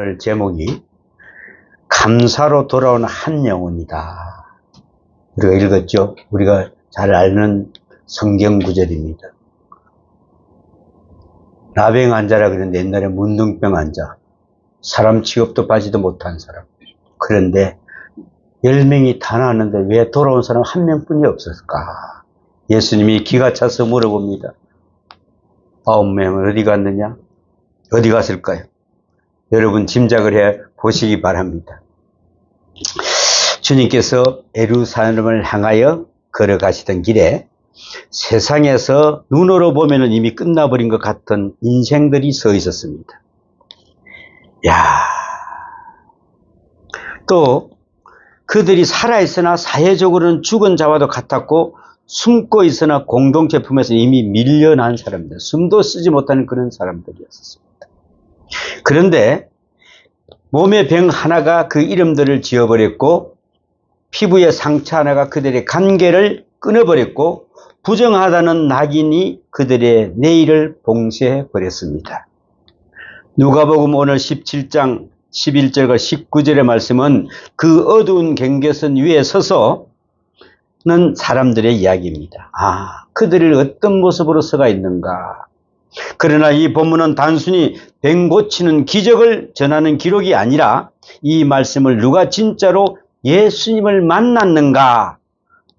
오늘 제목이 감사로 돌아온 한 영혼이다. 우리가 읽었죠? 우리가 잘 아는 성경 구절입니다. 나병 환자라 그랬는데 옛날에 문둥병 환자, 사람 취급도 받지도 못한 사람. 그런데 10명이 다 나왔는데 왜 돌아온 사람 한 명뿐이 없었을까? 예수님이 기가 차서 물어봅니다. 9명은 어디 갔느냐? 어디 갔을까요? 여러분 짐작을 해 보시기 바랍니다. 주님께서 예루살렘을 향하여 걸어가시던 길에 세상에서 눈으로 보면 이미 끝나버린 것 같은 인생들이 서 있었습니다. 또 그들이 살아있으나 사회적으로는 죽은 자와도 같았고 숨고 있으나 공동체 품에서 이미 밀려난 사람들, 숨도 쓰지 못하는 그런 사람들이었습니다. 그런데 몸의 병 하나가 그 이름들을 지어버렸고 피부의 상처 하나가 그들의 관계를 끊어버렸고 부정하다는 낙인이 그들의 내일을 봉쇄해버렸습니다. 누가복음 오늘 17장 11절과 19절의 말씀은 그 어두운 경계선 위에 서서는 사람들의 이야기입니다. 그들을 어떤 모습으로 서가 있는가. 그러나 이 본문은 단순히 병 고치는 기적을 전하는 기록이 아니라 이 말씀을 누가 진짜로 예수님을 만났는가,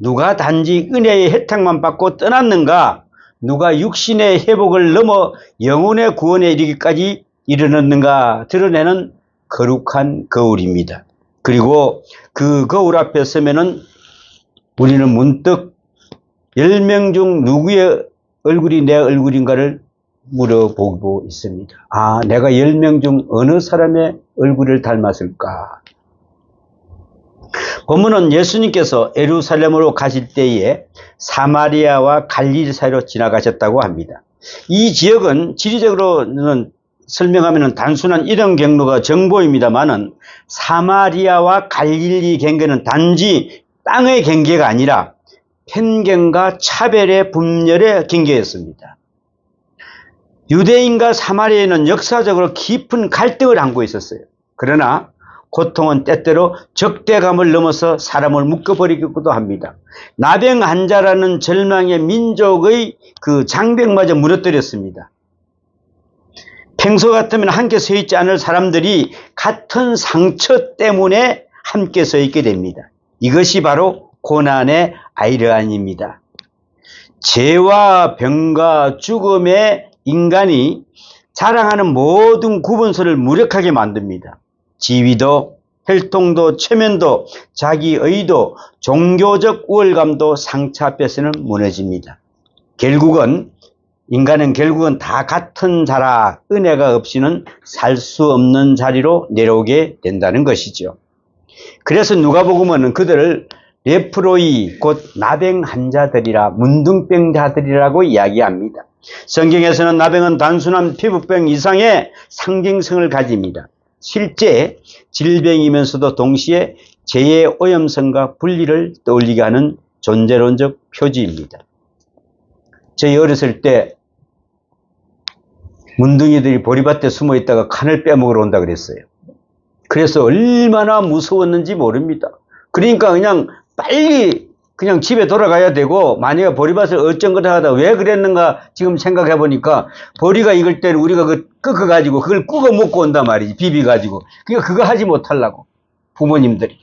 누가 단지 은혜의 혜택만 받고 떠났는가, 누가 육신의 회복을 넘어 영혼의 구원에 이르기까지 이르렀는가 드러내는 거룩한 거울입니다. 그리고 그 거울 앞에 서면은 우리는 문득 10명 중 누구의 얼굴이 내 얼굴인가를 물어보고 있습니다. 내가 10명 중 어느 사람의 얼굴을 닮았을까? 본문은 예수님께서 예루살렘으로 가실 때에 사마리아와 갈릴리 사이로 지나가셨다고 합니다. 이 지역은 지리적으로는 설명하면 단순한 이동 경로가 정보입니다만은 사마리아와 갈릴리 경계는 단지 땅의 경계가 아니라 편견과 차별의 분열의 경계였습니다. 유대인과 사마리아인은 역사적으로 깊은 갈등을 안고 있었어요. 그러나 고통은 때때로 적대감을 넘어서 사람을 묶어버리기도 합니다. 나병 환자라는 절망의 민족의 그 장벽마저 무너뜨렸습니다. 평소 같으면 함께 서 있지 않을 사람들이 같은 상처 때문에 함께 서 있게 됩니다. 이것이 바로 고난의 아이러니입니다. 죄와 병과 죽음의 인간이 자랑하는 모든 구분서를 무력하게 만듭니다. 지위도, 혈통도, 체면도, 자기의도, 종교적 우월감도 상처 앞에서는 무너집니다. 인간은 결국은 다 같은 자라 은혜가 없이는 살 수 없는 자리로 내려오게 된다는 것이죠. 그래서 누가복음은 그들을 레프로이, 곧 나병 환자들이라, 문둥병자들이라고 이야기합니다. 성경에서는 나병은 단순한 피부병 이상의 상징성을 가집니다. 실제 질병이면서도 동시에 죄의 오염성과 분리를 떠올리게 하는 존재론적 표지입니다. 저희 어렸을 때 문둥이들이 보리밭에 숨어 있다가 칸을 빼먹으러 온다 그랬어요. 그래서 얼마나 무서웠는지 모릅니다. 그러니까 그냥 빨리 그냥 집에 돌아가야 되고, 만약에 보리밭을 어쩐거나 하다 왜 그랬는가 지금 생각해 보니까 보리가 익을 때는 우리가 꺾어가지고 그걸 구워 먹고 온단 말이지, 비비가지고. 그러니까 그거 하지 못하려고 부모님들이.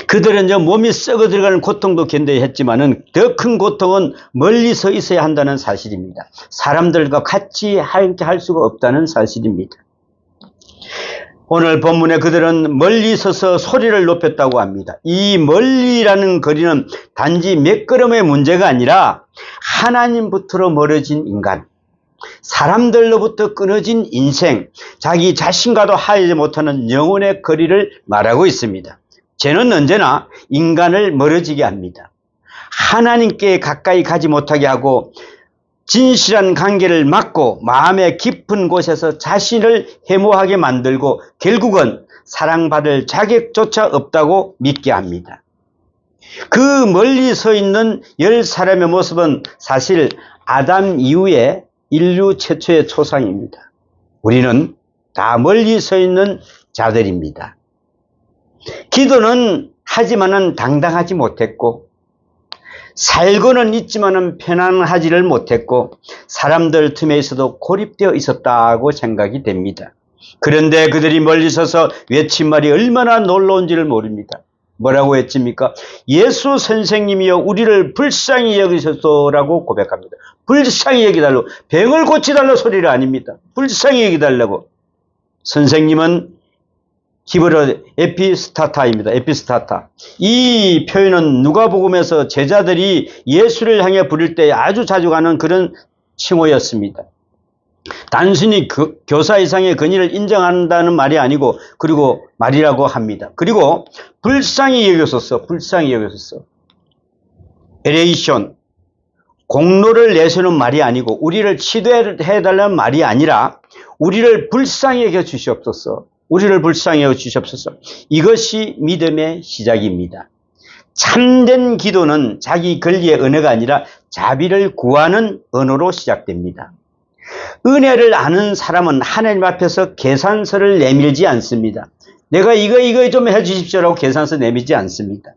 그들은 몸이 썩어 들어가는 고통도 견뎌했지만은 더 큰 고통은 멀리 서 있어야 한다는 사실입니다. 사람들과 같이 함께 할 수가 없다는 사실입니다. 오늘 본문에 그들은 멀리 서서 소리를 높였다고 합니다. 이 멀리라는 거리는 단지 몇 걸음의 문제가 아니라 하나님부터로 멀어진 인간, 사람들로부터 끊어진 인생, 자기 자신과도 하지 못하는 영혼의 거리를 말하고 있습니다. 죄는 언제나 인간을 멀어지게 합니다. 하나님께 가까이 가지 못하게 하고 진실한 관계를 막고 마음의 깊은 곳에서 자신을 해모하게 만들고 결국은 사랑받을 자격조차 없다고 믿게 합니다. 그 멀리 서 있는 10사람의 모습은 사실 아담 이후에 인류 최초의 초상입니다. 우리는 다 멀리 서 있는 자들입니다. 기도는 하지만은 당당하지 못했고, 살고는 있지만은 편안하지를 못했고, 사람들 틈에 있어도 고립되어 있었다고 생각이 됩니다. 그런데 그들이 멀리 서서 외친 말이 얼마나 놀라운지를 모릅니다. 뭐라고 했습니까? 예수 선생님이여 우리를 불쌍히 여기소서라고 고백합니다. 불쌍히 여기달라고. 병을 고치달라고 소리가 아닙니다. 불쌍히 여기달라고. 선생님은 히브리어 에피스타타입니다. 에피스타타. 이 표현은 누가복음에서 제자들이 예수를 향해 부를 때 아주 자주 가는 그런 칭호였습니다. 단순히 교사 이상의 권위를 인정한다는 말이 아니고, 그리고 말이라고 합니다. 그리고 불쌍히 여기소서, 불쌍히 여기소서. 엘레이션, 공로를 내세우는 말이 아니고, 우리를 치료해달라는 말이 아니라, 우리를 불쌍히 여겨 주시옵소서. 우리를 불쌍히 여겨 주시옵소서. 이것이 믿음의 시작입니다. 참된 기도는 자기 권리의 언어가 아니라 자비를 구하는 언어로 시작됩니다. 은혜를 아는 사람은 하나님 앞에서 계산서를 내밀지 않습니다. 내가 이거 좀 해주십시오라고 계산서 내밀지 않습니다.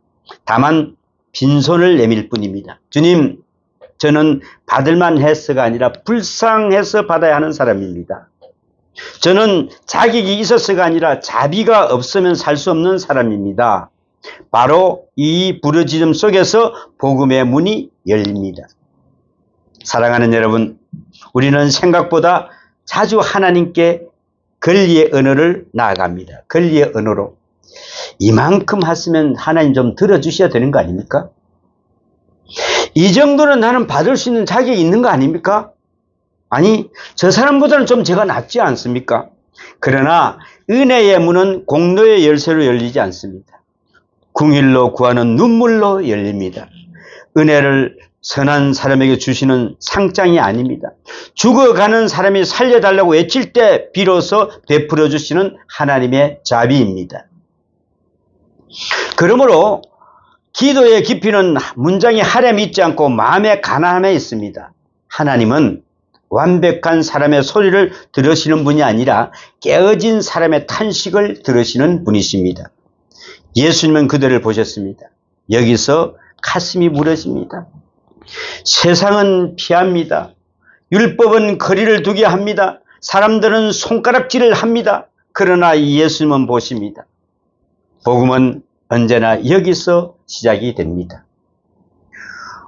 다만 빈손을 내밀 뿐입니다. 주님, 저는 받을만 해서가 아니라 불쌍해서 받아야 하는 사람입니다. 저는 자격이 있어서가 아니라 자비가 없으면 살 수 없는 사람입니다. 바로 이 부르짖음 속에서 복음의 문이 열립니다. 사랑하는 여러분, 우리는 생각보다 자주 하나님께 권리의 언어를 나아갑니다. 권리의 언어로. 이만큼 하시면 하나님 좀 들어주셔야 되는 거 아닙니까? 이 정도는 나는 받을 수 있는 자격이 있는 거 아닙니까? 아니, 저 사람보다는 좀 제가 낫지 않습니까? 그러나 은혜의 문은 공로의 열쇠로 열리지 않습니다. 궁일로 구하는 눈물로 열립니다. 은혜를 선한 사람에게 주시는 상장이 아닙니다. 죽어가는 사람이 살려달라고 외칠 때 비로소 베풀어 주시는 하나님의 자비입니다. 그러므로 기도의 깊이는 문장이 하렘이 있지 않고 마음의 가난함에 있습니다. 하나님은 완벽한 사람의 소리를 들으시는 분이 아니라 깨어진 사람의 탄식을 들으시는 분이십니다. 예수님은 그들을 보셨습니다. 여기서 가슴이 무너집니다. 세상은 피합니다. 율법은 거리를 두게 합니다. 사람들은 손가락질을 합니다. 그러나 예수님은 보십니다. 복음은 언제나 여기서 시작이 됩니다.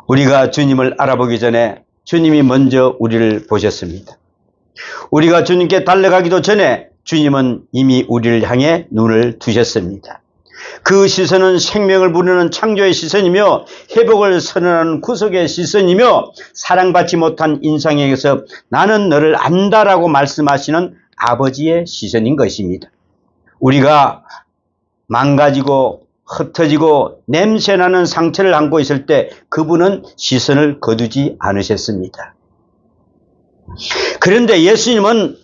우리가 주님을 알아보기 전에 주님이 먼저 우리를 보셨습니다. 우리가 주님께 달려가기도 전에 주님은 이미 우리를 향해 눈을 두셨습니다. 그 시선은 생명을 부르는 창조의 시선이며 회복을 선언하는 구속의 시선이며 사랑받지 못한 인상에게서 나는 너를 안다라고 말씀하시는 아버지의 시선인 것입니다. 우리가 망가지고 흩어지고 냄새나는 상처를 안고 있을 때 그분은 시선을 거두지 않으셨습니다. 그런데 예수님은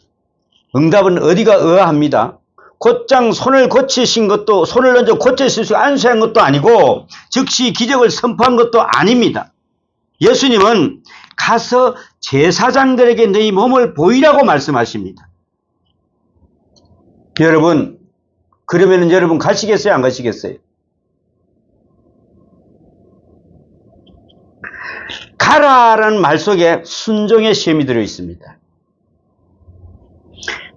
응답은 어디가 의아합니다. 곧장 손을 고치신 것도, 손을 얹어 고치시고 안수한 것도 아니고 즉시 기적을 선포한 것도 아닙니다. 예수님은 가서 제사장들에게 너희 몸을 보이라고 말씀하십니다. 여러분, 그러면 여러분 가시겠어요? 안 가시겠어요? 가라라는 말 속에 순종의 시험이 들어 있습니다.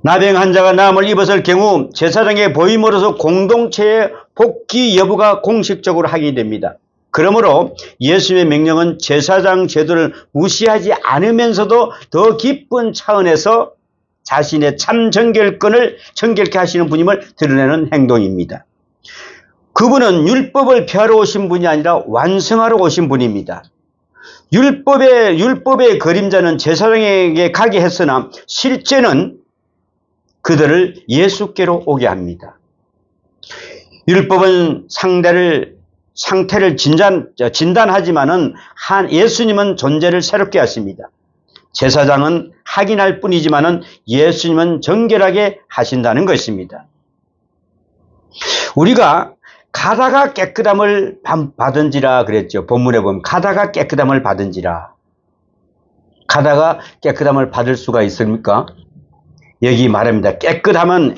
나병 환자가 나음을 입었을 경우 제사장의 보임으로써 공동체의 복귀 여부가 공식적으로 확인됩니다. 그러므로 예수님의 명령은 제사장 제도를 무시하지 않으면서도 더 깊은 차원에서 자신의 참 정결권을 정결케 하시는 분임을 드러내는 행동입니다. 그분은 율법을 펴러 오신 분이 아니라 완성하러 오신 분입니다. 율법의 그림자는 제사장에게 가게 했으나 실제는 그들을 예수께로 오게 합니다. 율법은 상태를 진단하지만은 예수님은 존재를 새롭게 하십니다. 제사장은 확인할 뿐이지만은 예수님은 정결하게 하신다는 것입니다. 우리가 가다가 깨끗함을 받은지라 그랬죠. 본문에 보면 가다가 깨끗함을 받은지라. 가다가 깨끗함을 받을 수가 있습니까? 여기 말합니다. 깨끗하면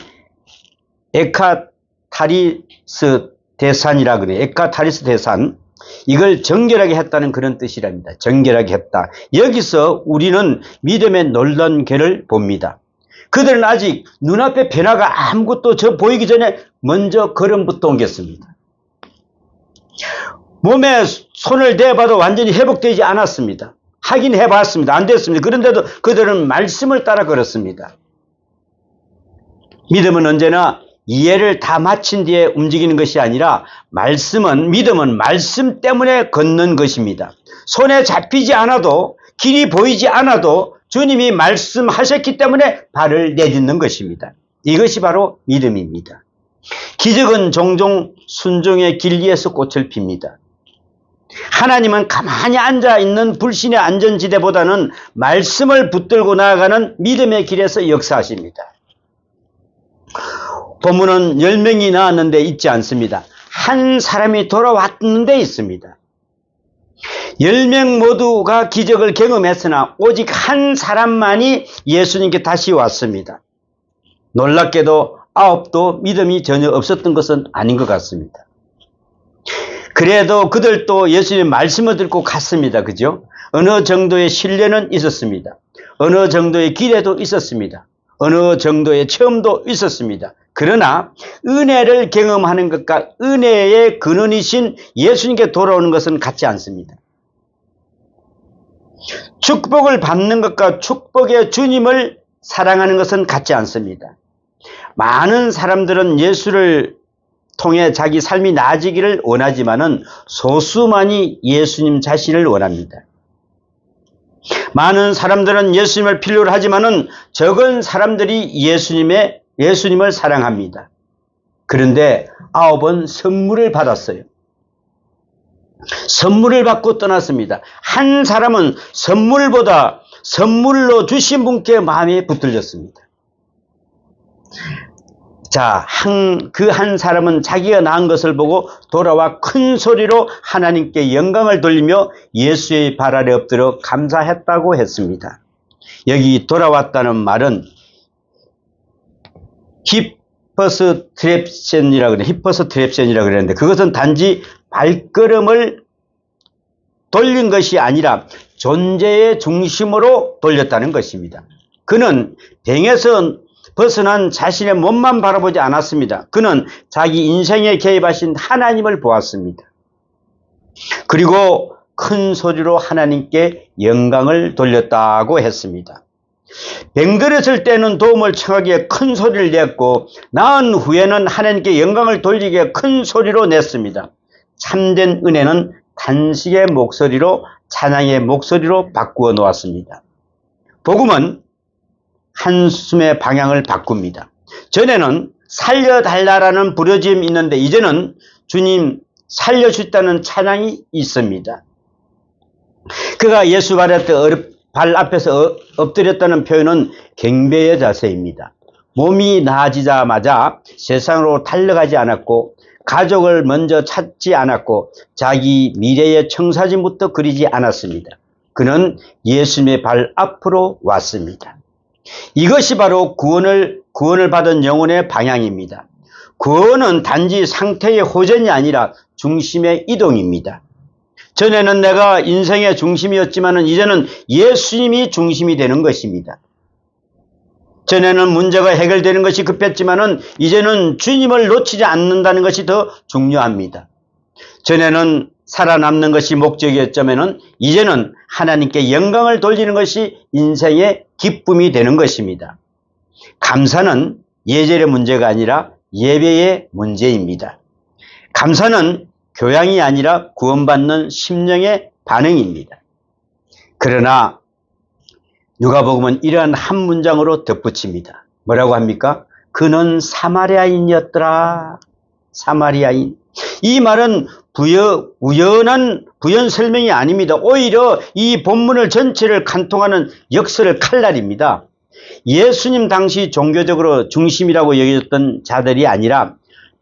에카타리스 대산이라 그래요. 에카타리스 대산. 이걸 정결하게 했다는 그런 뜻이랍니다. 정결하게 했다. 여기서 우리는 믿음의 놀라운 괴를 봅니다. 그들은 아직 눈앞에 변화가 아무것도 보이기 전에 먼저 걸음부터 옮겼습니다. 몸에 손을 대봐도 완전히 회복되지 않았습니다. 하긴 해봤습니다. 안 됐습니다. 그런데도 그들은 말씀을 따라 걸었습니다. 믿음은 언제나 이해를 다 마친 뒤에 움직이는 것이 아니라 믿음은 말씀 때문에 걷는 것입니다. 손에 잡히지 않아도, 길이 보이지 않아도 주님이 말씀하셨기 때문에 발을 내딛는 것입니다. 이것이 바로 믿음입니다. 기적은 종종 순종의 길 위에서 꽃을 핍니다. 하나님은 가만히 앉아있는 불신의 안전지대보다는 말씀을 붙들고 나아가는 믿음의 길에서 역사하십니다. 본문은 10명이 나왔는데 있지 않습니다. 한 사람이 돌아왔는데 있습니다. 10명 모두가 기적을 경험했으나 오직 한 사람만이 예수님께 다시 왔습니다. 놀랍게도 9도 믿음이 전혀 없었던 것은 아닌 것 같습니다. 그래도 그들도 예수님의 말씀을 듣고 갔습니다. 그죠? 어느 정도의 신뢰는 있었습니다. 어느 정도의 기대도 있었습니다. 어느 정도의 체험도 있었습니다. 그러나 은혜를 경험하는 것과 은혜의 근원이신 예수님께 돌아오는 것은 같지 않습니다. 축복을 받는 것과 축복의 주님을 사랑하는 것은 같지 않습니다. 많은 사람들은 예수를 통해 자기 삶이 나아지기를 원하지만은 소수만이 예수님 자신을 원합니다. 많은 사람들은 예수님을 필요로 하지만은 적은 사람들이 예수님을 사랑합니다. 그런데 9은 선물을 받았어요. 선물을 받고 떠났습니다. 한 사람은 선물보다 선물로 주신 분께 마음이 붙들렸습니다. 자, 그 한 사람은 자기가 낳은 것을 보고 돌아와 큰 소리로 하나님께 영광을 돌리며 예수의 발 아래 엎드려 감사했다고 했습니다. 여기 돌아왔다는 말은 히퍼스 트랩션이라고 그랬는데 그것은 단지 발걸음을 돌린 것이 아니라 존재의 중심으로 돌렸다는 것입니다. 그는 병에서 벗어난 자신의 몸만 바라보지 않았습니다. 그는 자기 인생에 개입하신 하나님을 보았습니다. 그리고 큰 소리로 하나님께 영광을 돌렸다고 했습니다. 병들었을 때는 도움을 청하기에 큰 소리를 냈고 나은 후에는 하나님께 영광을 돌리기에 큰 소리로 냈습니다. 참된 은혜는 탄식의 목소리로 찬양의 목소리로 바꾸어 놓았습니다. 복음은 한숨의 방향을 바꿉니다. 전에는 살려달라는 부르짖음이 있는데 이제는 주님 살려주셨다는 찬양이 있습니다. 그가 예수 발 앞에서 엎드렸다는 표현은 경배의 자세입니다. 몸이 나아지자마자 세상으로 달려가지 않았고 가족을 먼저 찾지 않았고 자기 미래의 청사진부터 그리지 않았습니다. 그는 예수님의 발 앞으로 왔습니다. 이것이 바로 구원을 받은 영혼의 방향입니다. 구원은 단지 상태의 호전이 아니라 중심의 이동입니다. 전에는 내가 인생의 중심이었지만 이제는 예수님이 중심이 되는 것입니다. 전에는 문제가 해결되는 것이 급했지만 이제는 주님을 놓치지 않는다는 것이 더 중요합니다. 전에는 살아남는 것이 목적이었다면 이제는 하나님께 영광을 돌리는 것이 인생의 기쁨이 되는 것입니다. 감사는 예절의 문제가 아니라 예배의 문제입니다. 감사는 교양이 아니라 구원받는 심령의 반응입니다. 그러나 누가복음은 이러한 한 문장으로 덧붙입니다. 뭐라고 합니까? 그는 사마리아인이었더라. 사마리아인. 이 말은 우연한 부연 설명이 아닙니다. 오히려 이 본문을 전체를 관통하는 역설의 칼날입니다. 예수님 당시 종교적으로 중심이라고 여겨졌던 자들이 아니라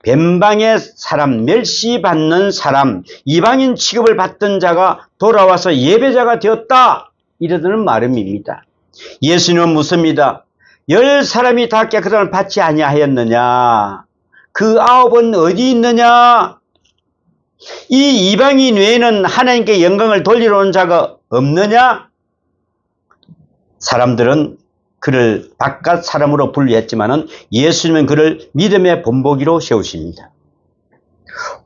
변방의 사람, 멸시받는 사람, 이방인 취급을 받던 자가 돌아와서 예배자가 되었다. 이러는 말음입니다. 예수님은 묻습니다. 10사람이 다 깨끗함을 받지 아니하였느냐? 그 9은 어디 있느냐? 이 이방인 외에는 하나님께 영광을 돌리러 온 자가 없느냐? 사람들은 그를 바깥 사람으로 분류했지만은 예수님은 그를 믿음의 본보기로 세우십니다.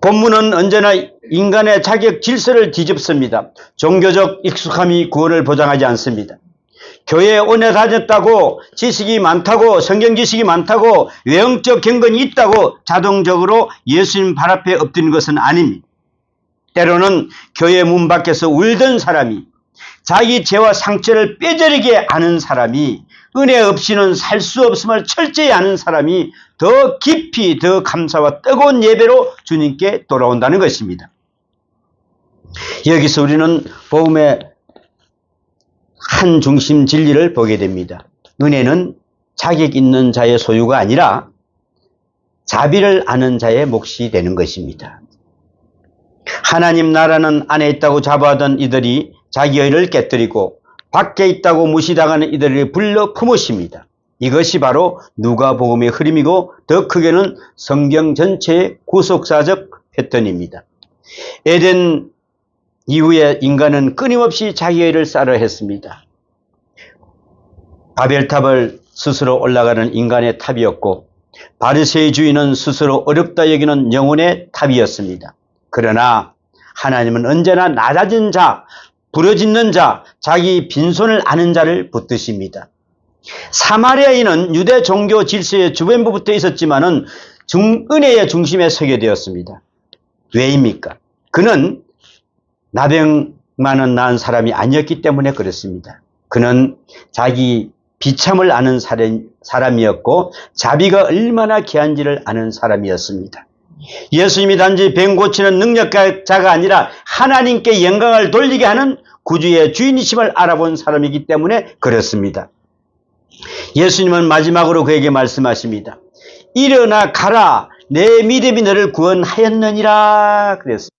본문은 언제나 인간의 자격 질서를 뒤집습니다. 종교적 익숙함이 구원을 보장하지 않습니다. 교회에 오래 다녔다고 지식이 많다고 성경 지식이 많다고 외형적 경건이 있다고 자동적으로 예수님 발 앞에 엎드리는 것은 아닙니다. 때로는 교회 문 밖에서 울던 사람이 자기 죄와 상처를 뼈저리게 아는 사람이 은혜 없이는 살 수 없음을 철저히 아는 사람이 더 깊이 더 감사와 뜨거운 예배로 주님께 돌아온다는 것입니다. 여기서 우리는 복음의 한 중심 진리를 보게 됩니다. 은혜는 자격 있는 자의 소유가 아니라 자비를 아는 자의 몫이 되는 것입니다. 하나님 나라는 안에 있다고 자부하던 이들이 자기의 일을 깨뜨리고 밖에 있다고 무시당하는 이들을 불러 품으십니다. 이것이 바로 누가복음의 흐름이고 더 크게는 성경 전체의 구속사적 패턴입니다. 에덴 이후에 인간은 끊임없이 자기의 일을 쌓으려 했습니다. 바벨탑을 스스로 올라가는 인간의 탑이었고 바리새의 주인은 스스로 어렵다 여기는 영혼의 탑이었습니다. 그러나 하나님은 언제나 낮아진 자, 부러짓는 자, 자기 빈손을 아는 자를 붙드십니다. 사마리아인은 유대 종교 질서의 주변부 붙어 있었지만은 은혜의 중심에 서게 되었습니다. 왜입니까? 그는 나병만은 낳은 사람이 아니었기 때문에 그렇습니다. 그는 자기 비참을 아는 사람이었고 자비가 얼마나 귀한지를 아는 사람이었습니다. 예수님이 단지 병 고치는 능력자가 아니라 하나님께 영광을 돌리게 하는 구주의 주인이심을 알아본 사람이기 때문에 그렇습니다. 예수님은 마지막으로 그에게 말씀하십니다. 일어나 가라, 내 믿음이 너를 구원하였느니라 그랬습니다.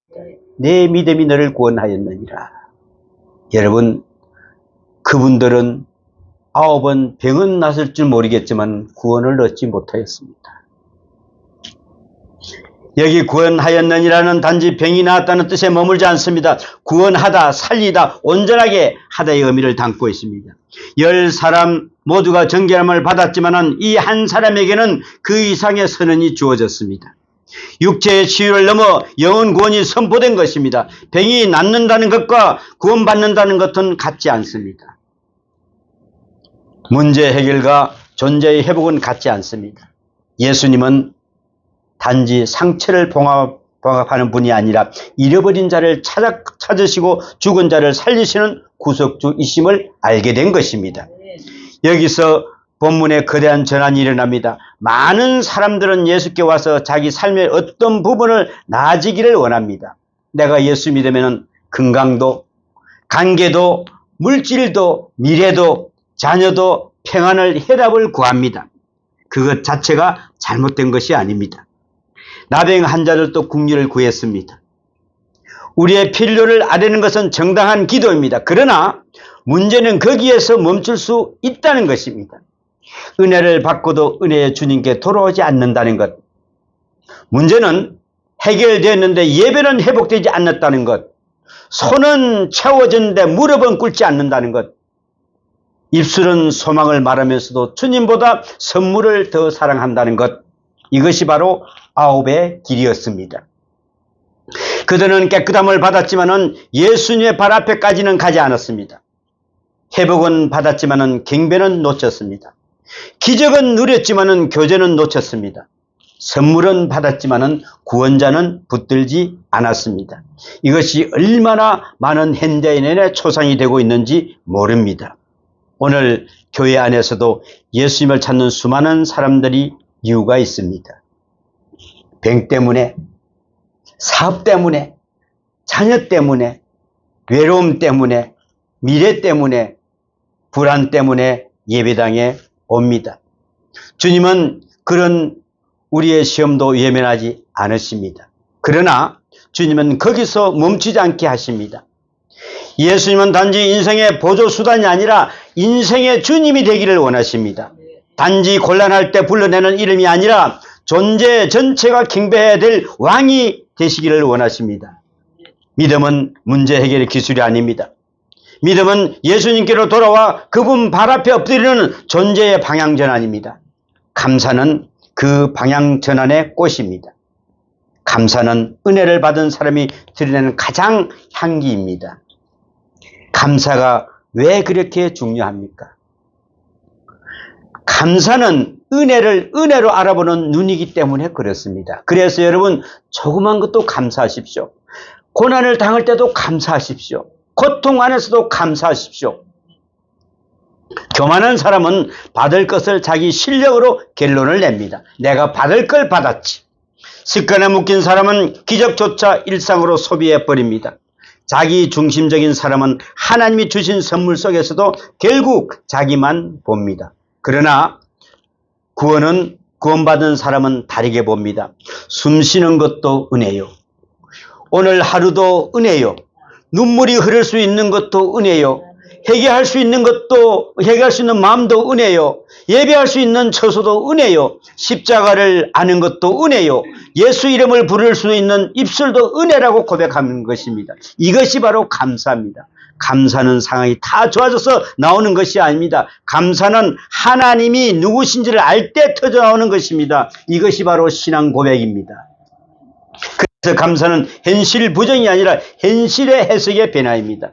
내 믿음이 너를 구원하였느니라. 여러분, 그분들은 9번 병은 났을 줄 모르겠지만 구원을 얻지 못하였습니다. 여기 구원하였느니라는 단지 병이 나았다는 뜻에 머물지 않습니다. 구원하다, 살리다, 온전하게 하다의 의미를 담고 있습니다. 10사람 모두가 정결함을 받았지만 이 한 사람에게는 그 이상의 선언이 주어졌습니다. 육체의 치유를 넘어 영혼 구원이 선포된 것입니다. 병이 낫는다는 것과 구원받는다는 것은 같지 않습니다. 문제 해결과 존재의 회복은 같지 않습니다. 예수님은 단지 상처를 봉합하는 분이 아니라 잃어버린 자를 찾으시고 죽은 자를 살리시는 구속주이심을 알게 된 것입니다. 여기서 본문에 거대한 전환이 일어납니다. 많은 사람들은 예수께 와서 자기 삶의 어떤 부분을 나아지기를 원합니다. 내가 예수 믿으면 건강도, 관계도, 물질도, 미래도, 자녀도, 평안을, 해답을 구합니다. 그것 자체가 잘못된 것이 아닙니다. 나병 환자들도 긍휼을 구했습니다. 우리의 필요를 아뢰는 것은 정당한 기도입니다. 그러나 문제는 거기에서 멈출 수 있다는 것입니다. 은혜를 받고도 은혜의 주님께 돌아오지 않는다는 것. 문제는 해결되었는데 예배는 회복되지 않았다는 것. 손은 채워졌는데 무릎은 꿇지 않는다는 것. 입술은 소망을 말하면서도 주님보다 선물을 더 사랑한다는 것. 이것이 바로 9의 길이었습니다. 그들은 깨끗함을 받았지만은 예수님의 발 앞에까지는 가지 않았습니다. 회복은 받았지만은 경배는 놓쳤습니다. 기적은 누렸지만은 교제는 놓쳤습니다. 선물은 받았지만은 구원자는 붙들지 않았습니다. 이것이 얼마나 많은 현대인의 초상이 되고 있는지 모릅니다. 오늘 교회 안에서도 예수님을 찾는 수많은 사람들이 이유가 있습니다. 병 때문에, 사업 때문에, 자녀 때문에, 외로움 때문에, 미래 때문에, 불안 때문에 예배당에 옵니다. 주님은 그런 우리의 시험도 외면하지 않으십니다. 그러나 주님은 거기서 멈추지 않게 하십니다. 예수님은 단지 인생의 보조수단이 아니라 인생의 주님이 되기를 원하십니다. 단지 곤란할 때 불러내는 이름이 아니라 존재 전체가 경배해야 될 왕이 되시기를 원하십니다. 믿음은 문제 해결의 기술이 아닙니다. 믿음은 예수님께로 돌아와 그분 발 앞에 엎드리는 존재의 방향전환입니다. 감사는 그 방향전환의 꽃입니다. 감사는 은혜를 받은 사람이 드러내는 가장 향기입니다. 감사가 왜 그렇게 중요합니까? 감사는 은혜를 은혜로 알아보는 눈이기 때문에 그렇습니다. 그래서 여러분 조그만 것도 감사하십시오. 고난을 당할 때도 감사하십시오. 고통 안에서도 감사하십시오. 교만한 사람은 받을 것을 자기 실력으로 결론을 냅니다. 내가 받을 걸 받았지. 습관에 묶인 사람은 기적조차 일상으로 소비해버립니다. 자기 중심적인 사람은 하나님이 주신 선물 속에서도 결국 자기만 봅니다. 그러나 구원받은 사람은 다르게 봅니다. 숨 쉬는 것도 은혜요. 오늘 하루도 은혜요. 눈물이 흐를 수 있는 것도 은혜요. 회개할 수 있는 것도, 회개할 수 있는 마음도 은혜요. 예배할 수 있는 처소도 은혜요. 십자가를 아는 것도 은혜요. 예수 이름을 부를 수 있는 입술도 은혜라고 고백하는 것입니다. 이것이 바로 감사입니다. 감사는 상황이 다 좋아져서 나오는 것이 아닙니다. 감사는 하나님이 누구신지를 알 때 터져 나오는 것입니다. 이것이 바로 신앙 고백입니다. 그래서 감사는 현실 부정이 아니라 현실의 해석의 변화입니다.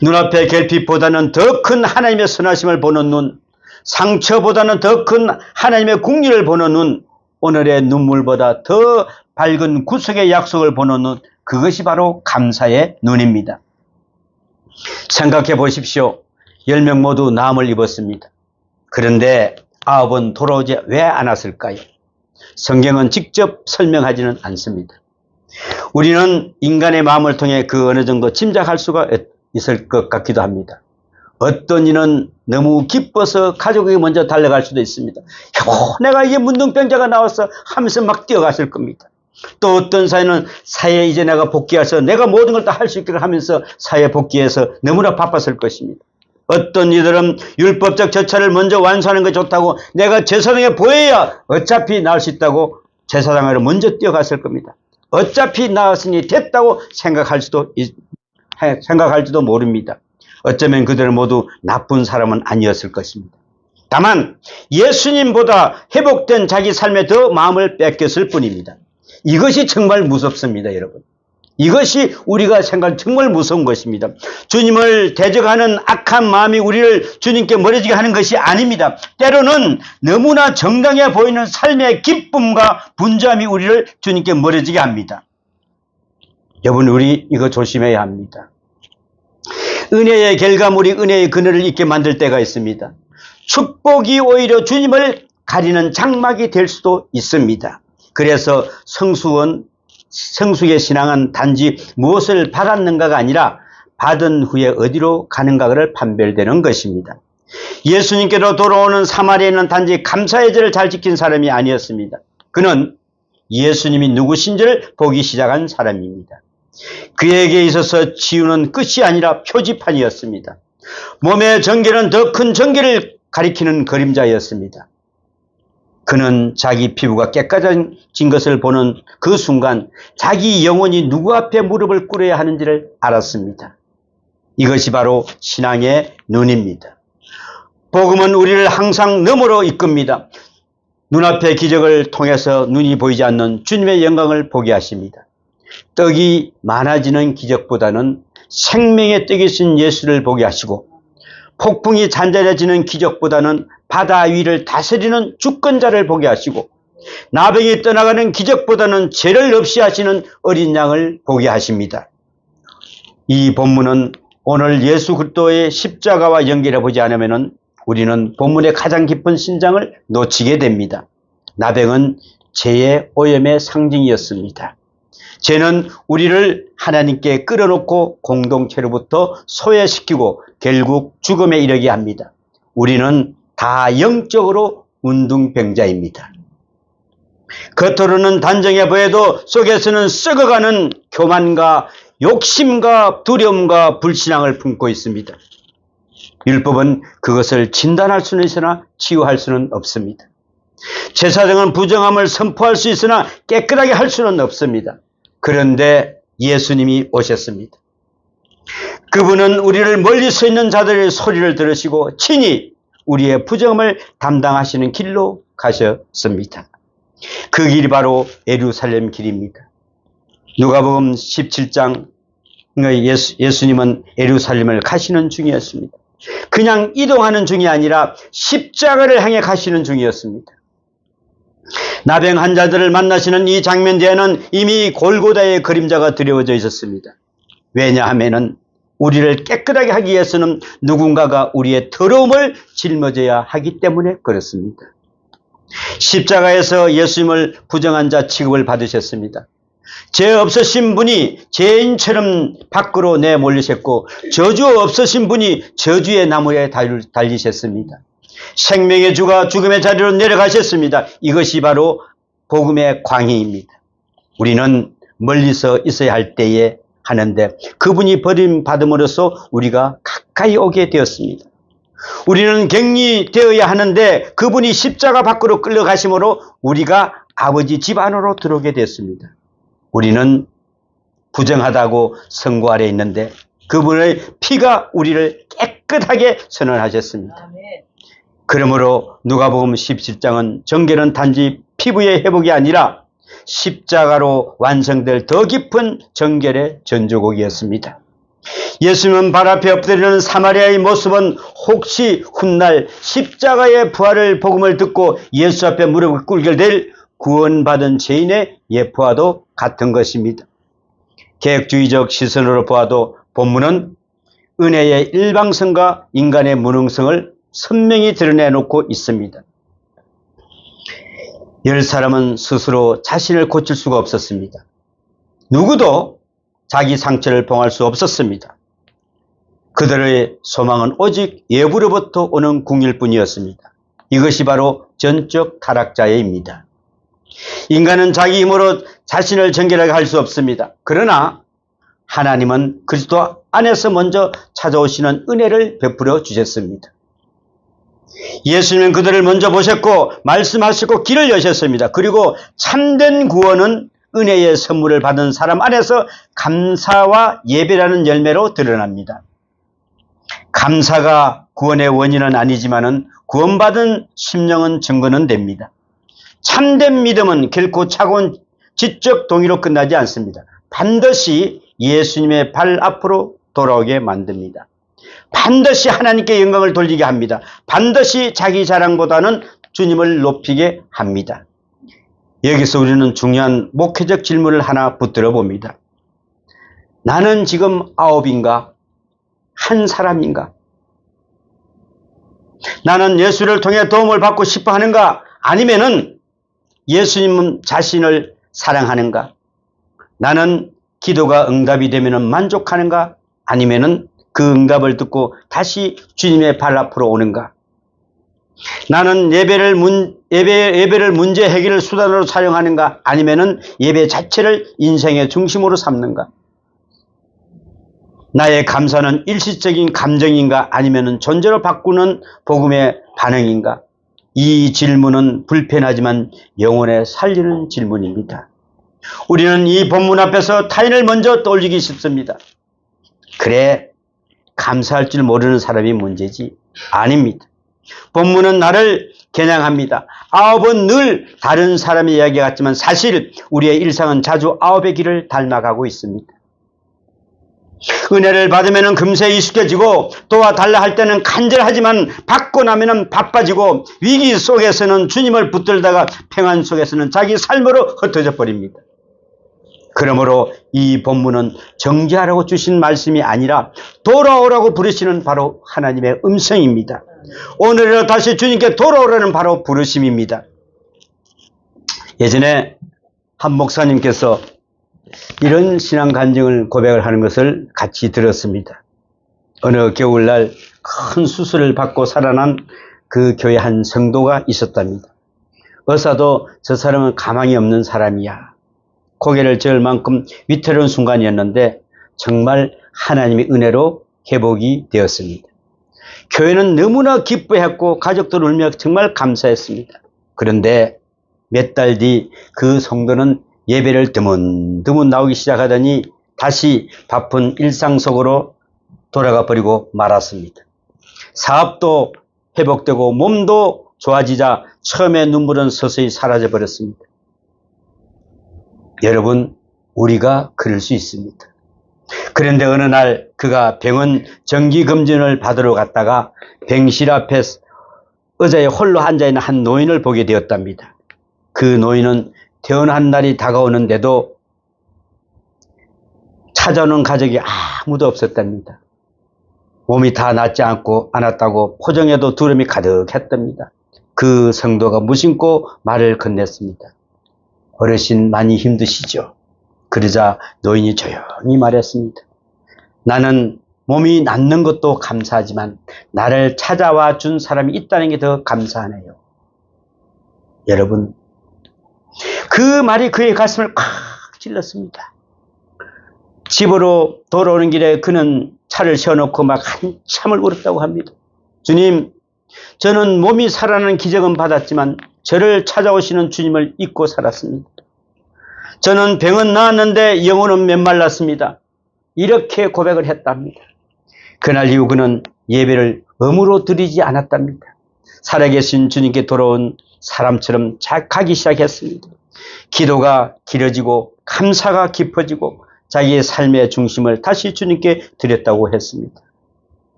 눈앞의 결핍보다는 더 큰 하나님의 선하심을 보는 눈, 상처보다는 더 큰 하나님의 국리를 보는 눈, 오늘의 눈물보다 더 밝은 구속의 약속을 보는 눈, 그것이 바로 감사의 눈입니다. 생각해 보십시오. 10명 모두 나음을 입었습니다. 그런데 9은 돌아오지 왜 안 왔을까요? 성경은 직접 설명하지는 않습니다. 우리는 인간의 마음을 통해 그 어느 정도 짐작할 수가 있을 것 같기도 합니다. 어떤 이는 너무 기뻐서 가족에게 먼저 달려갈 수도 있습니다. 여보, 내가 이제 문둥병자가 나왔어 하면서 막 뛰어갔을 겁니다. 또 어떤 사회는 사회에 이제 내가 복귀해서 내가 모든 걸 다 할 수 있기를 하면서 사회 복귀해서 너무나 바빴을 것입니다. 어떤 이들은 율법적 절차를 먼저 완수하는 게 좋다고 내가 제사장에 보여야 어차피 나을 수 있다고 제사장으로 먼저 뛰어갔을 겁니다. 어차피 나았으니 됐다고 생각할지도 모릅니다. 어쩌면 그들은 모두 나쁜 사람은 아니었을 것입니다. 다만 예수님보다 회복된 자기 삶에 더 마음을 뺏겼을 뿐입니다. 이것이 정말 무섭습니다, 여러분. 이것이 우리가 생각할 정말 무서운 것입니다. 주님을 대적하는 악한 마음이 우리를 주님께 멀어지게 하는 것이 아닙니다. 때로는 너무나 정당해 보이는 삶의 기쁨과 분주함이 우리를 주님께 멀어지게 합니다. 여러분, 우리 이거 조심해야 합니다. 은혜의 결과물이 은혜의 그늘을 잊게 만들 때가 있습니다. 축복이 오히려 주님을 가리는 장막이 될 수도 있습니다. 그래서 성숙의 신앙은 단지 무엇을 받았는가가 아니라 받은 후에 어디로 가는가를 판별되는 것입니다. 예수님께로 돌아오는 사마리아인은 단지 감사의 절을 잘 지킨 사람이 아니었습니다. 그는 예수님이 누구신지를 보기 시작한 사람입니다. 그에게 있어서 치유는 끝이 아니라 표지판이었습니다. 몸의 전개는 더 큰 전개를 가리키는 그림자였습니다. 그는 자기 피부가 깨끗해진 것을 보는 그 순간 자기 영혼이 누구 앞에 무릎을 꿇어야 하는지를 알았습니다. 이것이 바로 신앙의 눈입니다. 복음은 우리를 항상 너머로 이끕니다. 눈앞의 기적을 통해서 눈이 보이지 않는 주님의 영광을 보게 하십니다. 떡이 많아지는 기적보다는 생명의 떡이신 예수를 보게 하시고, 폭풍이 잔잔해지는 기적보다는 바다 위를 다스리는 주권자를 보게 하시고, 나병이 떠나가는 기적보다는 죄를 없이 하시는 어린 양을 보게 하십니다. 이 본문은 오늘 예수 그리스도의 십자가와 연결해 보지 않으면 우리는 본문의 가장 깊은 신장을 놓치게 됩니다. 나병은 죄의 오염의 상징이었습니다. 죄는 우리를 하나님께 끌어놓고 공동체로부터 소외시키고 결국 죽음에 이르게 합니다. 우리는 다 영적으로 운동병자입니다. 겉으로는 단정해 보여도 속에서는 썩어가는 교만과 욕심과 두려움과 불신앙을 품고 있습니다. 율법은 그것을 진단할 수는 있으나 치유할 수는 없습니다. 제사장은 부정함을 선포할 수 있으나 깨끗하게 할 수는 없습니다. 그런데 예수님이 오셨습니다. 그분은 우리를 멀리 서 있는 자들의 소리를 들으시고 친히 우리의 부정함을 담당하시는 길로 가셨습니다. 그 길이 바로 예루살렘 길입니다. 누가복음 17장 예수님은 예루살렘을 가시는 중이었습니다. 그냥 이동하는 중이 아니라 십자가를 향해 가시는 중이었습니다. 나병 환자들을 만나시는 이 장면 뒤에는 이미 골고다의 그림자가 드리워져 있었습니다. 왜냐하면 우리를 깨끗하게 하기 위해서는 누군가가 우리의 더러움을 짊어져야 하기 때문에 그렇습니다. 십자가에서 예수님을 부정한 자 취급을 받으셨습니다. 죄 없으신 분이 죄인처럼 밖으로 내몰리셨고 저주 없으신 분이 저주의 나무에 달리셨습니다. 생명의 주가 죽음의 자리로 내려가셨습니다. 이것이 바로 복음의 광해입니다. 우리는 멀리서 있어야 할 때에 하는데 그분이 버림받음으로써 우리가 가까이 오게 되었습니다. 우리는 격리되어야 하는데 그분이 십자가 밖으로 끌려가심으로 우리가 아버지 집 안으로 들어오게 됐습니다. 우리는 부정하다고 선고 아래 있는데 그분의 피가 우리를 깨끗하게 선언하셨습니다. 그러므로 누가복음 17장은 정결은 단지 피부의 회복이 아니라 십자가로 완성될 더 깊은 정결의 전조곡이었습니다. 예수님은 발 앞에 엎드리는 사마리아의 모습은 혹시 훗날 십자가의 부활을 복음을 듣고 예수 앞에 무릎을 꿇게 될 구원받은 죄인의 예표와도 같은 것입니다. 계획주의적 시선으로 보아도 본문은 은혜의 일방성과 인간의 무능성을 선명히 드러내놓고 있습니다. 10사람은 스스로 자신을 고칠 수가 없었습니다. 누구도 자기 상처를 봉할 수 없었습니다. 그들의 소망은 오직 예부로부터 오는 궁일 뿐이었습니다. 이것이 바로 전적 타락자예입니다. 인간은 자기 힘으로 자신을 정결하게 할 수 없습니다. 그러나 하나님은 그리스도 안에서 먼저 찾아오시는 은혜를 베풀어 주셨습니다. 예수님은 그들을 먼저 보셨고 말씀하시고 길을 여셨습니다. 그리고 참된 구원은 은혜의 선물을 받은 사람 안에서 감사와 예배라는 열매로 드러납니다. 감사가 구원의 원인은 아니지만은 구원받은 심령은 증거는 됩니다. 참된 믿음은 결코 차가운 지적 동의로 끝나지 않습니다. 반드시 예수님의 발 앞으로 돌아오게 만듭니다. 반드시 하나님께 영광을 돌리게 합니다. 반드시 자기 자랑보다는 주님을 높이게 합니다. 여기서 우리는 중요한 목회적 질문을 하나 붙들어 봅니다. 나는 지금 9인가? 한 사람인가? 나는 예수를 통해 도움을 받고 싶어 하는가? 아니면은 예수님 자신을 사랑하는가? 나는 기도가 응답이 되면 만족하는가? 아니면은 그 응답을 듣고 다시 주님의 발 앞으로 오는가? 나는 예배를 문제 해결 수단으로 사용하는가? 아니면은 예배 자체를 인생의 중심으로 삼는가? 나의 감사는 일시적인 감정인가? 아니면은 존재로 바꾸는 복음의 반응인가? 이 질문은 불편하지만 영혼에 살리는 질문입니다. 우리는 이 본문 앞에서 타인을 먼저 떠올리기 쉽습니다. 그래, 감사할 줄 모르는 사람이 문제지. 아닙니다. 본문은 나를 겨냥합니다. 9은 늘 다른 사람의 이야기 같지만 사실 우리의 일상은 자주 9의 길을 닮아가고 있습니다. 은혜를 받으면 금세 익숙해지고 도와달라 할 때는 간절하지만 받고 나면 바빠지고 위기 속에서는 주님을 붙들다가 평안 속에서는 자기 삶으로 흩어져 버립니다. 그러므로 이 본문은 정죄하라고 주신 말씀이 아니라 돌아오라고 부르시는 바로 하나님의 음성입니다. 오늘이라 다시 주님께 돌아오라는 바로 부르심입니다. 예전에 한 목사님께서 이런 신앙 간증을 고백을 하는 것을 같이 들었습니다. 어느 겨울날 큰 수술을 받고 살아난 그 교회 한 성도가 있었답니다. 의사도 저 사람은 가망이 없는 사람이야. 고개를 저을 만큼 위태로운 순간이었는데 정말 하나님의 은혜로 회복이 되었습니다. 교회는 너무나 기뻐했고 가족들 울며 정말 감사했습니다. 그런데 몇 달 뒤 그 성도는 예배를 드문드문 나오기 시작하더니 다시 바쁜 일상 속으로 돌아가 버리고 말았습니다. 사업도 회복되고 몸도 좋아지자 처음에 눈물은 서서히 사라져 버렸습니다. 여러분, 우리가 그럴 수 있습니다. 그런데 어느 날 그가 병원 정기검진을 받으러 갔다가 병실 앞에 의자에 홀로 앉아있는 한 노인을 보게 되었답니다. 그 노인은 퇴원한 날이 다가오는데도 찾아오는 가족이 아무도 없었답니다. 몸이 다 낫지 않았다고 포정에도 두려움이 가득했답니다. 그 성도가 무심코 말을 건넸습니다. 어르신 많이 힘드시죠? 그러자 노인이 조용히 말했습니다. 나는 몸이 낫는 것도 감사하지만 나를 찾아와 준 사람이 있다는 게 더 감사하네요. 여러분, 그 말이 그의 가슴을 콱 찔렀습니다. 집으로 돌아오는 길에 그는 차를 세워놓고 막 한참을 울었다고 합니다. 주님, 저는 몸이 살아나는 기적은 받았지만 저를 찾아오시는 주님을 잊고 살았습니다. 저는 병은 나았는데 영혼은 메말랐습니다. 이렇게 고백을 했답니다. 그날 이후 그는 예배를 의무로 드리지 않았답니다. 살아계신 주님께 돌아온 사람처럼 가기 시작했습니다. 기도가 길어지고 감사가 깊어지고 자기의 삶의 중심을 다시 주님께 드렸다고 했습니다.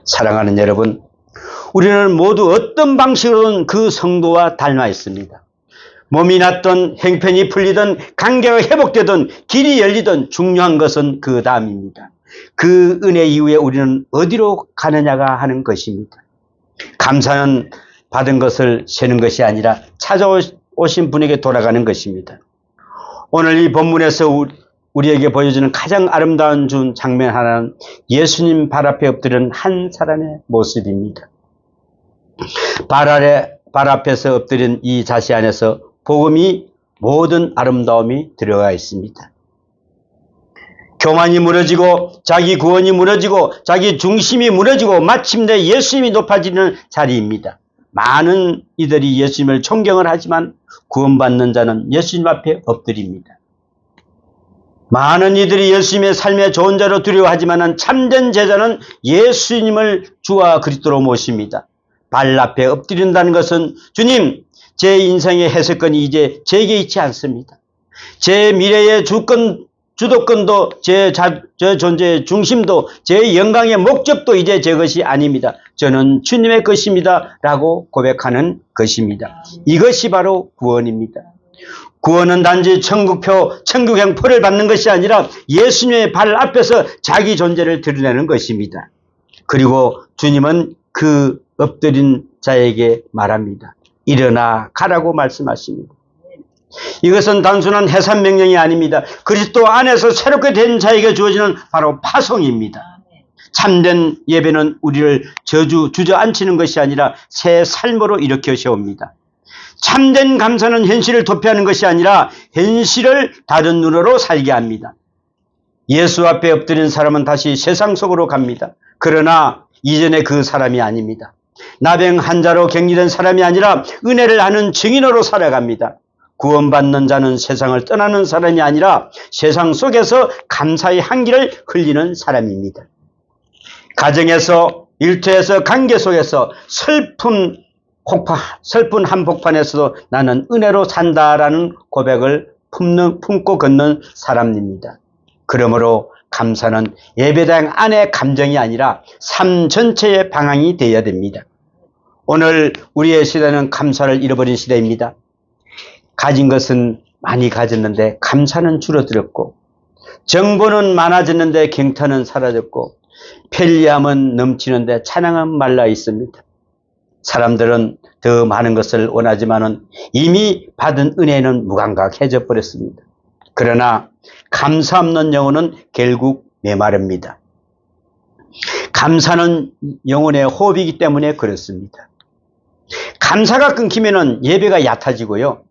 사랑하는 여러분, 우리는 모두 어떤 방식으로든 그 성도와 닮아 있습니다. 몸이 낫던 형편이 풀리던 관계가 회복되던 길이 열리던 중요한 것은 그 다음입니다. 그 은혜 이후에 우리는 어디로 가느냐가 하는 것입니다. 감사는 받은 것을 세는 것이 아니라 찾아오신 분에게 돌아가는 것입니다. 오늘 이 본문에서 우리에게 보여주는 가장 아름다운 장면 하나는 예수님 발 앞에 엎드린 한 사람의 모습입니다. 발 앞에서 엎드린 이 자세 안에서 복음이 모든 아름다움이 들어가 있습니다. 교만이 무너지고 자기 구원이 무너지고 자기 중심이 무너지고 마침내 예수님이 높아지는 자리입니다. 많은 이들이 예수님을 존경을 하지만 구원받는 자는 예수님 앞에 엎드립니다. 많은 이들이 예수님의 삶의 좋은 자로 두려워하지만 참된 제자는 예수님을 주와 그리스도로 모십니다. 발 앞에 엎드린다는 것은 주님, 제 인생의 해석권이 이제 제게 있지 않습니다. 제 미래의 주도권도 제 존재의 중심도 제 영광의 목적도 이제 제 것이 아닙니다. 저는 주님의 것입니다 라고 고백하는 것입니다. 이것이 바로 구원입니다. 구원은 단지 천국행 표를 받는 것이 아니라 예수님의 발 앞에서 자기 존재를 드러내는 것입니다. 그리고 주님은 그 엎드린 자에게 말합니다. 일어나 가라고 말씀하십니다. 이것은 단순한 해산 명령이 아닙니다. 그리스도 안에서 새롭게 된 자에게 주어지는 바로 파송입니다. 참된 예배는 우리를 주저앉히는 것이 아니라 새 삶으로 일으켜 세웁니다. 참된 감사는 현실을 도피하는 것이 아니라 현실을 다른 눈으로 살게 합니다. 예수 앞에 엎드린 사람은 다시 세상 속으로 갑니다. 그러나 이전에 그 사람이 아닙니다. 나병 환자로 격리된 사람이 아니라 은혜를 아는 증인으로 살아갑니다. 구원받는 자는 세상을 떠나는 사람이 아니라 세상 속에서 감사의 향기를 흘리는 사람입니다. 가정에서, 일터에서, 관계 속에서 슬픈 한복판에서도 나는 은혜로 산다라는 고백을 품고 걷는 사람입니다. 그러므로 감사는 예배당 안의 감정이 아니라 삶 전체의 방향이 되어야 됩니다. 오늘 우리의 시대는 감사를 잃어버린 시대입니다. 가진 것은 많이 가졌는데 감사는 줄어들었고, 정보는 많아졌는데 경탄은 사라졌고, 편리함은 넘치는데 찬양은 말라 있습니다. 사람들은 더 많은 것을 원하지만은 이미 받은 은혜는 무감각해져 버렸습니다. 그러나 감사 없는 영혼은 결국 메마릅니다. 감사는 영혼의 호흡이기 때문에 그렇습니다. 감사가 끊기면은 예배가 얕아지고요.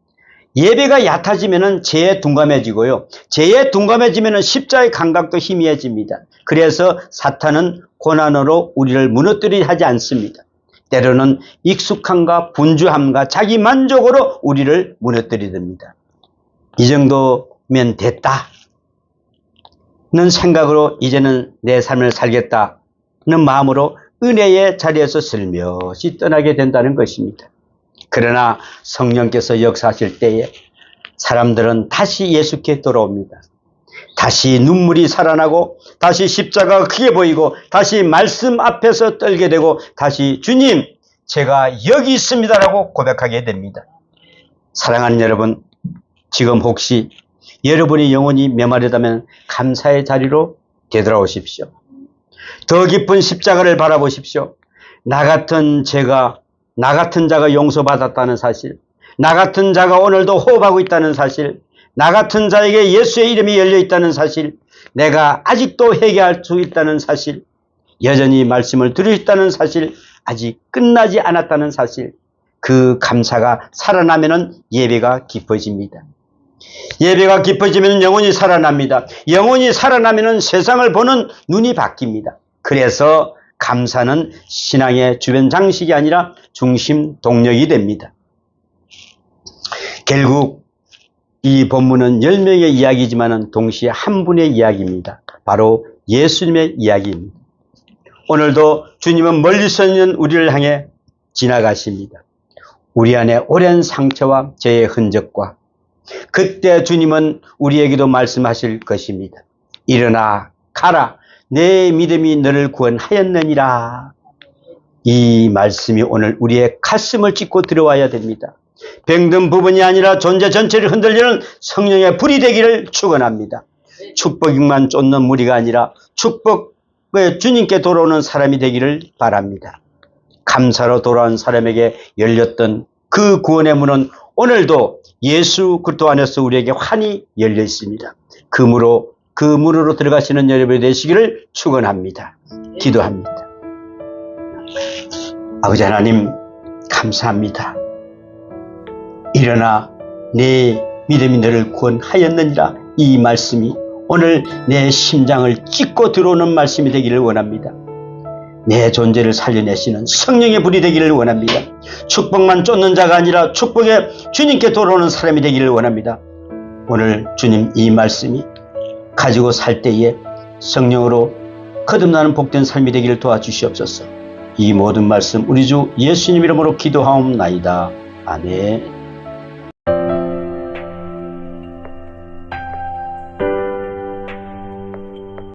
예배가 얕아지면은 죄에 둔감해지고요. 죄에 둔감해지면은 십자의 감각도 희미해집니다. 그래서 사탄은 고난으로 우리를 무너뜨리려 하지 않습니다. 때로는 익숙함과 분주함과 자기 만족으로 우리를 무너뜨리렵니다. 이 정도면 됐다는 생각으로 이제는 내 삶을 살겠다는 마음으로 은혜의 자리에서 슬며시 떠나게 된다는 것입니다. 그러나 성령께서 역사하실 때에 사람들은 다시 예수께 돌아옵니다. 다시 눈물이 살아나고 다시 십자가가 크게 보이고 다시 말씀 앞에서 떨게 되고 다시 주님 제가 여기 있습니다라고 고백하게 됩니다. 사랑하는 여러분, 지금 혹시 여러분이 영혼이 메마르다면 감사의 자리로 되돌아오십시오. 더 깊은 십자가를 바라보십시오. 나 같은 자가 용서받았다는 사실, 나 같은 자가 오늘도 호흡하고 있다는 사실, 나 같은 자에게 예수의 이름이 열려 있다는 사실, 내가 아직도 회개할 수 있다는 사실, 여전히 말씀을 들을 수 있다는 사실, 아직 끝나지 않았다는 사실, 그 감사가 살아나면 예배가 깊어집니다. 예배가 깊어지면 영혼이 살아납니다. 영혼이 살아나면 세상을 보는 눈이 바뀝니다. 그래서 감사는 신앙의 주변 장식이 아니라 중심 동력이 됩니다. 결국 이 본문은 10명의 이야기지만 동시에 한 분의 이야기입니다. 바로 예수님의 이야기입니다. 오늘도 주님은 멀리서 있는 우리를 향해 지나가십니다. 우리 안에 오랜 상처와 죄의 흔적과 그때 주님은 우리에게도 말씀하실 것입니다. 일어나 가라, 내 믿음이 너를 구원하였느니라. 이 말씀이 오늘 우리의 가슴을 찢고 들어와야 됩니다. 병든 부분이 아니라 존재 전체를 흔들리는 성령의 불이 되기를 축원합니다. 축복만 쫓는 무리가 아니라 축복의 주님께 돌아오는 사람이 되기를 바랍니다. 감사로 돌아온 사람에게 열렸던 그 구원의 문은 오늘도 예수 그리스도 안에서 우리에게 환히 열려 있습니다. 그 문으로 들어가시는 여러분이 되시기를 축원합니다. 기도합니다. 아버지 하나님 감사합니다. 일어나 내 믿음이 너를 구원하였느니라. 이 말씀이 오늘 내 심장을 찢고 들어오는 말씀이 되기를 원합니다. 내 존재를 살려내시는 성령의 불이 되기를 원합니다. 축복만 쫓는 자가 아니라 축복의 주님께 돌아오는 사람이 되기를 원합니다. 오늘 주님 이 말씀이 가지고 살 때에 성령으로 거듭나는 복된 삶이 되기를 도와주시옵소서. 이 모든 말씀 우리 주 예수님 이름으로 기도하옵나이다. 아멘.